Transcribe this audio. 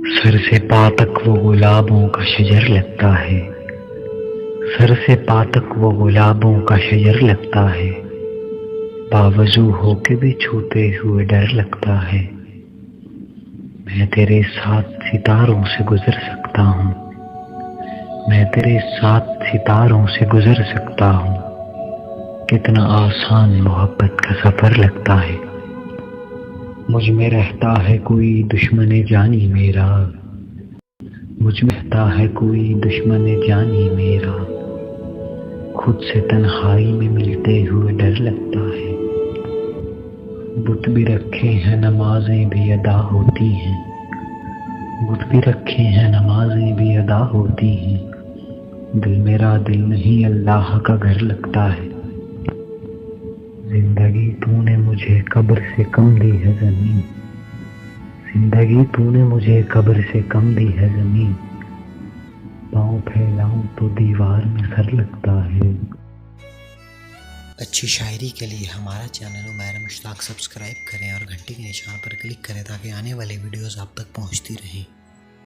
سر سے پا تک وہ گلابوں کا شجر لگتا ہے، سر سے پا تک وہ گلابوں کا شجر لگتا ہے، باوضو ہو کے بھی چھوتے ہوئے ڈر لگتا ہے۔ میں تیرے ساتھ ستاروں سے گزر سکتا ہوں، میں تیرے ساتھ ستاروں سے گزر سکتا ہوں، کتنا آسان محبت کا سفر لگتا ہے۔ مجھ میں رہتا ہے کوئی دشمن جانی میرا، مجھ میں رہتا ہے کوئی دشمن جانی میرا، خود سے تنہائی میں ملتے ہوئے ڈر لگتا ہے۔ بت بھی رکھے ہیں نمازیں بھی ادا ہوتی ہیں، بت بھی رکھے ہیں نمازیں بھی ادا ہوتی ہیں، دل میرا دل نہیں اللہ کا گھر لگتا ہے۔ زندگی تو نے مجھے قبر سے کم دی ہے زمین، زندگی تو نے مجھے قبر سے کم دی ہے زمین، پاؤں پھیلاؤں تو دیوار میں سر لگتا ہے۔ اچھی شاعری کے لیے ہمارا چینل عمیر مشتاق سبسکرائب کریں اور گھنٹی کے نشان پر کلک کریں تاکہ آنے والے ویڈیوز آپ تک پہنچتی رہیں۔